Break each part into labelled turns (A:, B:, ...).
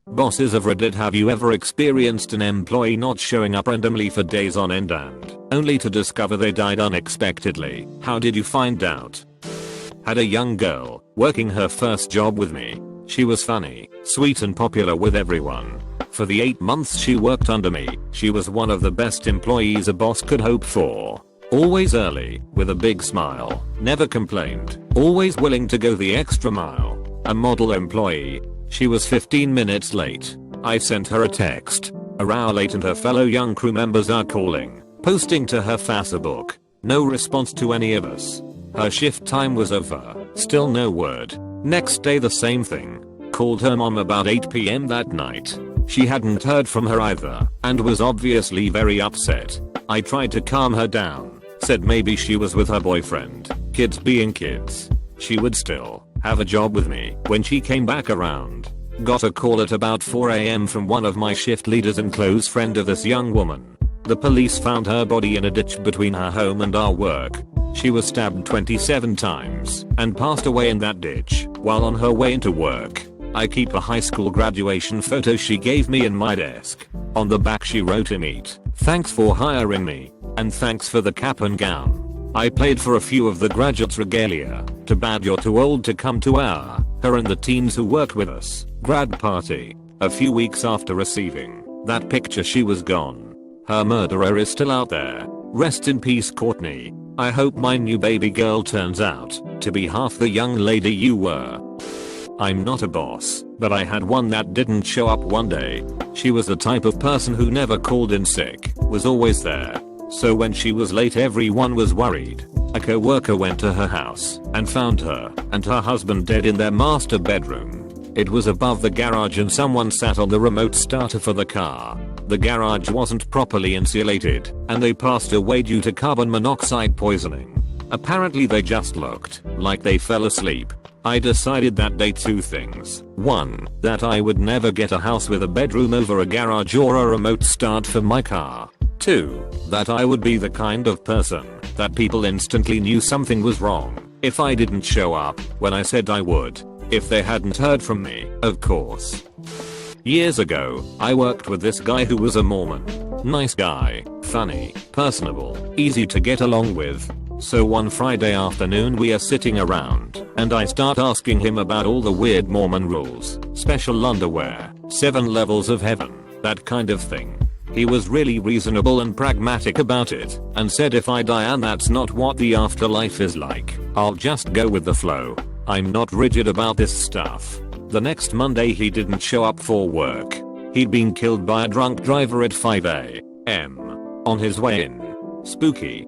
A: Bosses of Reddit, have you ever experienced an employee not showing up randomly for days on end and only to discover they died unexpectedly? How did you find out? Had a young girl working her first job with me. She was funny, sweet and popular with everyone. For the 8 months she worked under me, she was one of the best employees a boss could hope for. Always early, with a big smile, never complained, always willing to go the extra mile. A model employee. She was 15 minutes late. I sent her a text. An hour late and her fellow young crew members are calling, posting to her Facebook. No response to any of us. Her shift time was over. Still no word. Next day the same thing. Called her mom about 8 PM that night. She hadn't heard from her either and was obviously very upset. I tried to calm her down. Said maybe she was with her boyfriend. Kids being kids. She would still have a job with me when she came back around. Got a call at about 4 AM from one of my shift leaders and close friend of this young woman. The police found her body in a ditch between her home and our work. She was stabbed 27 times and passed away in that ditch while on her way into work. I keep a high school graduation photo she gave me in my desk. On the back she wrote "Eat, thanks for hiring me, and thanks for the cap and gown. I paid for a few of the graduates' regalia. Too bad you're too old to come to her and the teens who worked with us grad party." A few weeks after receiving that picture she was gone. Her murderer is still out there. Rest in peace, Courtney. I hope my new baby girl turns out to be half the young lady you were. I'm not a boss, but I had one that didn't show up one day. She was the type of person who never called in sick, was always there. So when she was late everyone was worried. A co-worker went to her house and found her and her husband dead in their master bedroom. It was above the garage and someone sat on the remote starter for the car. The garage wasn't properly insulated and they passed away due to carbon monoxide poisoning. Apparently they just looked like they fell asleep. I decided that day 2 things. 1. That I would never get a house with a bedroom over a garage or a remote start for my car. 2. That I would be the kind of person that people instantly knew something was wrong if I didn't show up when I said I would. If they hadn't heard from me, of course. Years ago, I worked with this guy who was a Mormon. Nice guy, funny, personable, easy to get along with. So one Friday afternoon we are sitting around and I start asking him about all the weird Mormon rules, special underwear, 7 levels of heaven, that kind of thing. He was really reasonable and pragmatic about it and said if I die and that's not what the afterlife is like, I'll just go with the flow. I'm not rigid about this stuff. The next Monday he didn't show up for work. He'd been killed by a drunk driver at 5 AM on his way in. Spooky.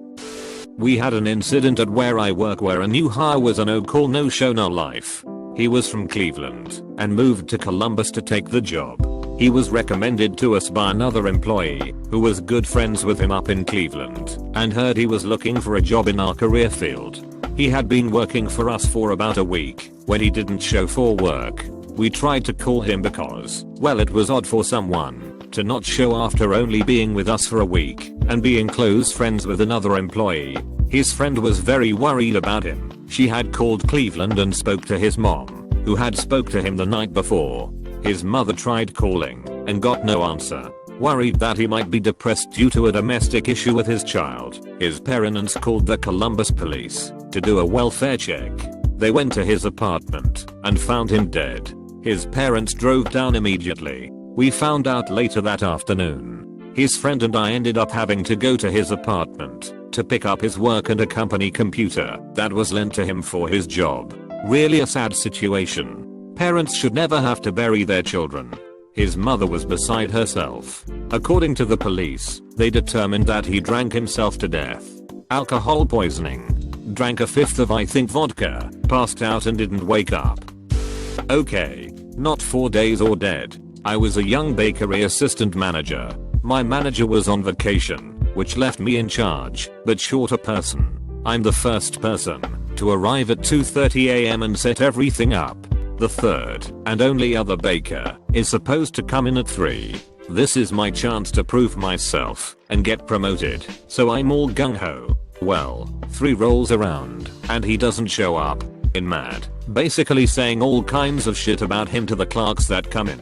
A: We had an incident at where I work where a new hire was a no-call no-show no life. He was from Cleveland and moved to Columbus to take the job. He was recommended to us by another employee who was good friends with him up in Cleveland and heard he was looking for a job in our career field. He had been working for us for about a week when he didn't show for work. We tried to call him because, well, it was odd for someone to not show after only being with us for a week and being close friends with another employee. His friend was very worried about him. She had called Cleveland and spoke to his mom, who had spoke to him the night before. His mother tried calling and got no answer. Worried that he might be depressed due to a domestic issue with his child, his parents called the Columbus police to do a welfare check. They went to his apartment and found him dead. His parents drove down immediately. We found out later that afternoon. His friend and I ended up having to go to his apartment to pick up his work and a company computer that was lent to him for his job. Really a sad situation. Parents should never have to bury their children. His mother was beside herself. According to the police, they determined that he drank himself to death. Alcohol poisoning. Drank a 1/5 of I think vodka, passed out and didn't wake up. Okay, not 4 days or dead. I was a young bakery assistant manager. My manager was on vacation, which left me in charge, but short a person. I'm the first person to arrive at 2:30 AM and set everything up. The third and only other baker is supposed to come in at 3. This is my chance to prove myself and get promoted, so I'm all gung-ho. Well, 3 rolls around and he doesn't show up. In mad, basically saying all kinds of shit about him to the clerks that come in.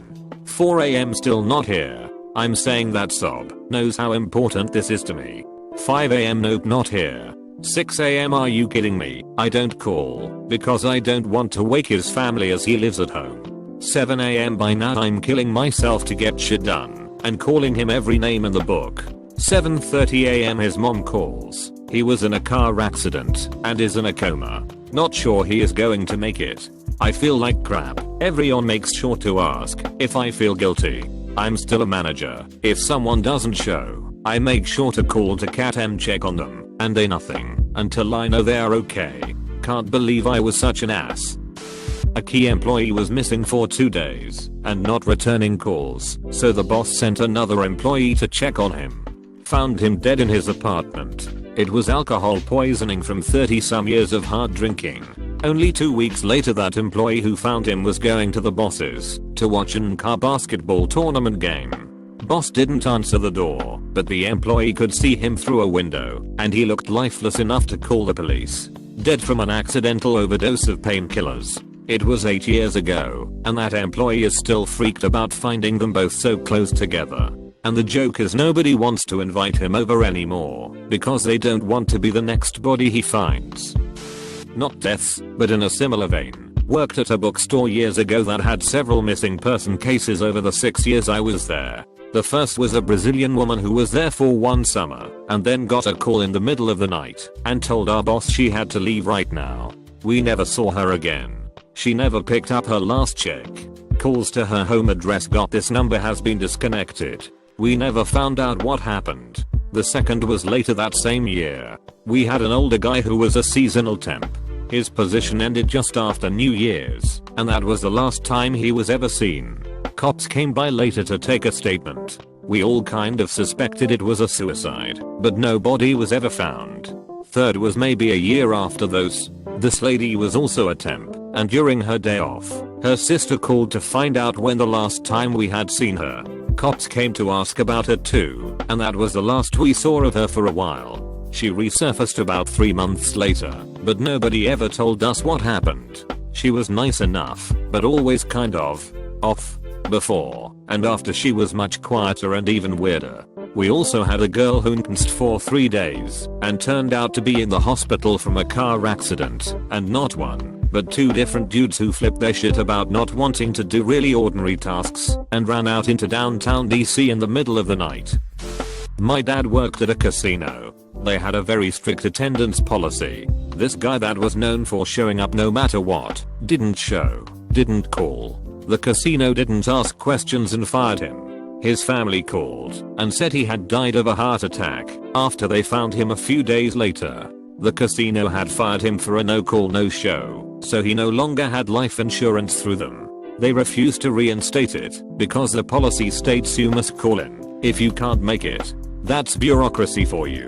A: 4 AM still not here. I'm saying that sob knows how important this is to me. 5 AM nope not here. 6 AM are you kidding me? I don't call because I don't want to wake his family as he lives at home. 7 AM by now I'm killing myself to get shit done and calling him every name in the book. 7:30 AM his mom calls. He was in a car accident and is in a coma. Not sure he is going to make it. I feel like crap. Everyone makes sure to ask if I feel guilty. I'm still a manager. If someone doesn't show, I make sure to call to cat and check on them, and they nothing until I know they are okay. Can't believe I was such an ass. A key employee was missing for 2 days and not returning calls, so the boss sent another employee to check on him. Found him dead in his apartment. It was alcohol poisoning from 30 some years of hard drinking. Only 2 weeks later that employee who found him was going to the boss's to watch an car basketball tournament game. Boss didn't answer the door, but the employee could see him through a window, and he looked lifeless enough to call the police. Dead from an accidental overdose of painkillers. It was 8 years ago, and that employee is still freaked about finding them both so close together. And the joke is nobody wants to invite him over anymore, because they don't want to be the next body he finds. Not deaths, but in a similar vein. Worked at a bookstore years ago that had several missing person cases over the 6 years I was there. The first was a Brazilian woman who was there for one summer, and then got a call in the middle of the night, and told our boss she had to leave right now. We never saw her again. She never picked up her last check. Calls to her home address got this number has been disconnected. We never found out what happened. The second was later that same year. We had an older guy who was a seasonal temp. His position ended just after New Year's, and that was the last time he was ever seen. Cops came by later to take a statement. We all kind of suspected it was a suicide, but no body was ever found. Third was maybe a year after those. This lady was also a temp, and during her day off, her sister called to find out when the last time we had seen her. Cops came to ask about her too, and that was the last we saw of her for a while. She resurfaced about 3 months later, but nobody ever told us what happened. She was nice enough, but always kind of off. Before and after she was much quieter and even weirder. We also had a girl who nked for 3 days and turned out to be in the hospital from a car accident, and not one, but 2 different dudes who flipped their shit about not wanting to do really ordinary tasks and ran out into downtown DC in the middle of the night. My dad worked at a casino. They had a very strict attendance policy. This guy that was known for showing up no matter what, didn't show, didn't call. The casino didn't ask questions and fired him. His family called and said he had died of a heart attack after they found him a few days later. The casino had fired him for a no-call no-show, so he no longer had life insurance through them. They refused to reinstate it because the policy states you must call in if you can't make it. That's bureaucracy for you.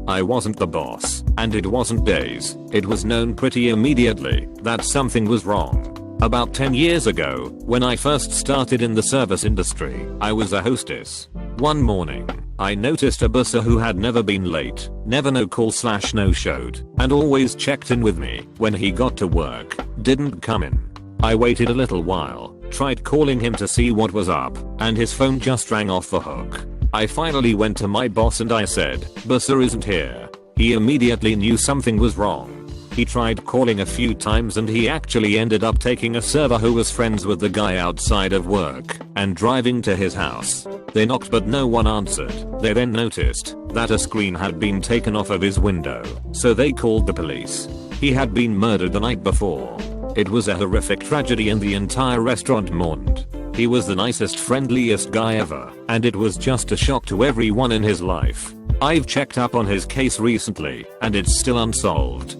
A: I wasn't the boss, and it wasn't days. It was known pretty immediately that something was wrong. About 10 years ago, when I first started in the service industry, I was a hostess. One morning, I noticed a busser who had never been late, never no-call/no-showed, and always checked in with me when he got to work, didn't come in. I waited a little while, tried calling him to see what was up, and his phone just rang off the hook. I finally went to my boss and I said, "Busser isn't here." He immediately knew something was wrong. He tried calling a few times and he actually ended up taking a server who was friends with the guy outside of work and driving to his house. They knocked but no one answered. They then noticed that a screen had been taken off of his window, so they called the police. He had been murdered the night before. It was a horrific tragedy and the entire restaurant mourned. He was the nicest, friendliest guy ever, and it was just a shock to everyone in his life. I've checked up on his case recently, and it's still unsolved.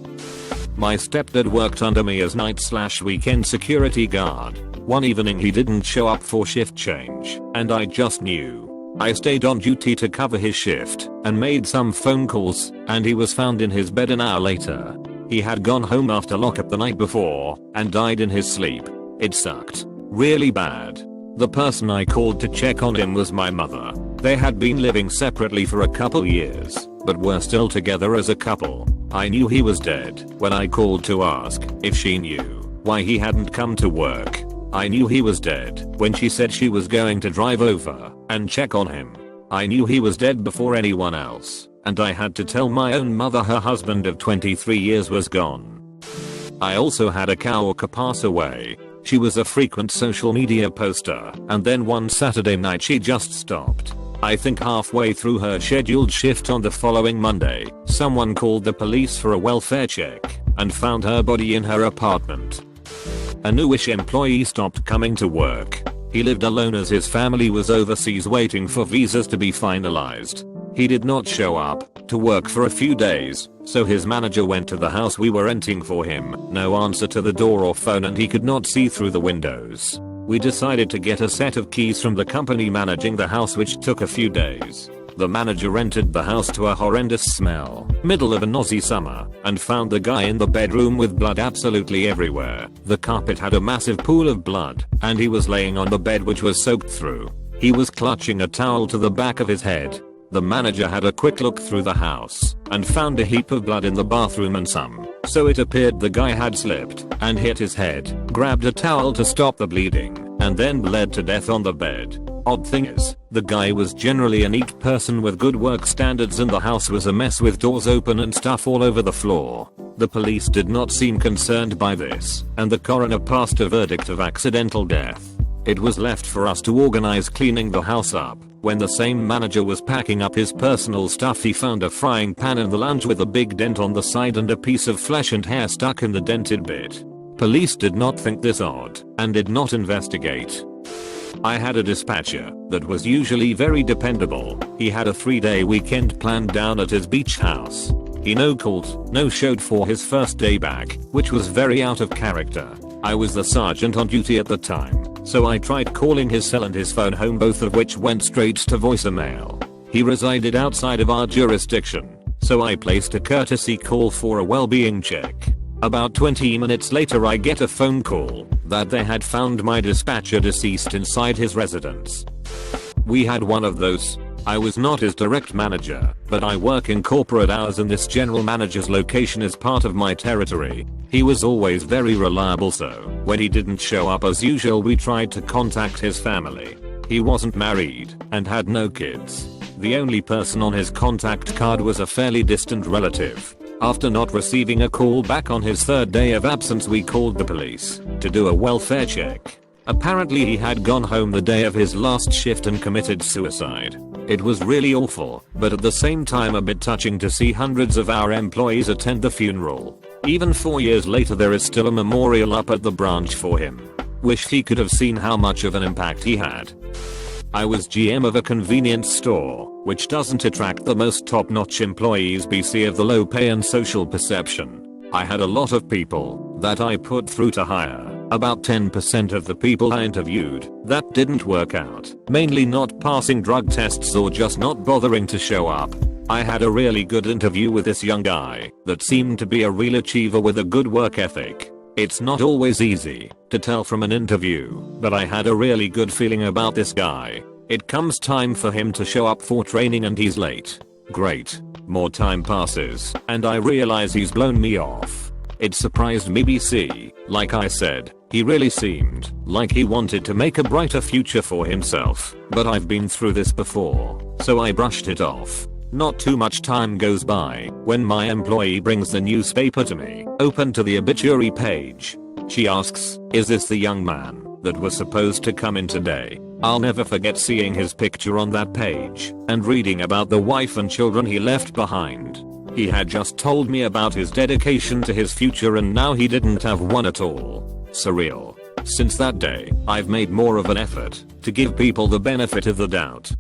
A: My stepdad worked under me as night/weekend security guard. One evening he didn't show up for shift change, and I just knew. I stayed on duty to cover his shift, and made some phone calls, and he was found in his bed an hour later. He had gone home after lockup the night before, and died in his sleep. It sucked. Really bad. The person I called to check on him was my mother. They had been living separately for a couple years, but were still together as a couple. I knew he was dead when I called to ask if she knew why he hadn't come to work. I knew he was dead when she said she was going to drive over and check on him. I knew he was dead before anyone else, and I had to tell my own mother her husband of 23 years was gone. I also had a coworker pass away. She was a frequent social media poster, and then one Saturday night she just stopped. I think halfway through her scheduled shift on the following Monday, someone called the police for a welfare check and found her body in her apartment. A newish employee stopped coming to work. He lived alone as his family was overseas waiting for visas to be finalized. He did not show up to work for a few days, so his manager went to the house we were renting for him. No answer to the door or phone, and he could not see through the windows. We decided to get a set of keys from the company managing the house, which took a few days. The manager entered the house to a horrendous smell, middle of an Aussie summer, and found the guy in the bedroom with blood absolutely everywhere. The carpet had a massive pool of blood, and he was laying on the bed, which was soaked through. He was clutching a towel to the back of his head. The manager had a quick look through the house and found a heap of blood in the bathroom and some. So it appeared the guy had slipped and hit his head, grabbed a towel to stop the bleeding, and then bled to death on the bed. Odd thing is, the guy was generally a neat person with good work standards, and the house was a mess with doors open and stuff all over the floor. The police did not seem concerned by this, and the coroner passed a verdict of accidental death. It was left for us to organize cleaning the house up. When the same manager was packing up his personal stuff, he found a frying pan in the lounge with a big dent on the side and a piece of flesh and hair stuck in the dented bit. Police did not think this odd and did not investigate. I had a dispatcher that was usually very dependable. He had a 3-day weekend planned down at his beach house. He no showed for his first day back, which was very out of character. I was the sergeant on duty at the time, so I tried calling his cell and his phone home, both of which went straight to voicemail. He resided outside of our jurisdiction, so I placed a courtesy call for a well-being check. About 20 minutes later, I get a phone call that they had found my dispatcher deceased inside his residence. We had one of those. I was not his direct manager, but I work in corporate hours and this general manager's location is part of my territory. He was always very reliable, so when he didn't show up as usual, we tried to contact his family. He wasn't married and had no kids. The only person on his contact card was a fairly distant relative. After not receiving a call back on his 3rd day of absence, we called the police to do a welfare check. Apparently he had gone home the day of his last shift and committed suicide. It was really awful, but at the same time a bit touching to see hundreds of our employees attend the funeral. Even 4 years later, there is still a memorial up at the branch for him. Wish he could have seen how much of an impact he had. I was GM of a convenience store, which doesn't attract the most top-notch employees BC of the low pay and social perception. I had a lot of people that I put through to hire. About 10% of the people I interviewed that didn't work out, mainly not passing drug tests or just not bothering to show up. I had a really good interview with this young guy that seemed to be a real achiever with a good work ethic. It's not always easy to tell from an interview, but I had a really good feeling about this guy. It comes time for him to show up for training and he's late. Great. More time passes, and I realize he's blown me off. It surprised me BC. Like I said, he really seemed like he wanted to make a brighter future for himself, but I've been through this before, so I brushed it off. Not too much time goes by when my employee brings the newspaper to me, open to the obituary page. She asks, "Is this the young man that was supposed to come in today?" I'll never forget seeing his picture on that page and reading about the wife and children he left behind. He had just told me about his dedication to his future, and now he didn't have one at all. Surreal. Since that day, I've made more of an effort to give people the benefit of the doubt.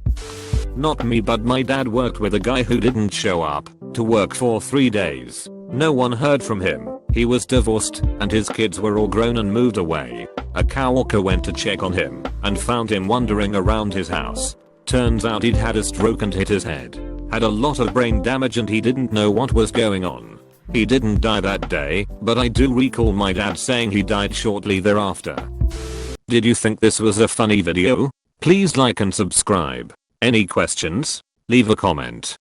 A: Not me, but my dad worked with a guy who didn't show up to work for 3 days. No one heard from him. He was divorced and his kids were all grown and moved away. A coworker went to check on him and found him wandering around his house. Turns out he'd had a stroke and hit his head. Had a lot of brain damage and he didn't know what was going on. He didn't die that day, but I do recall my dad saying he died shortly thereafter. Did you think this was a funny video? Please like and subscribe. Any questions? Leave a comment.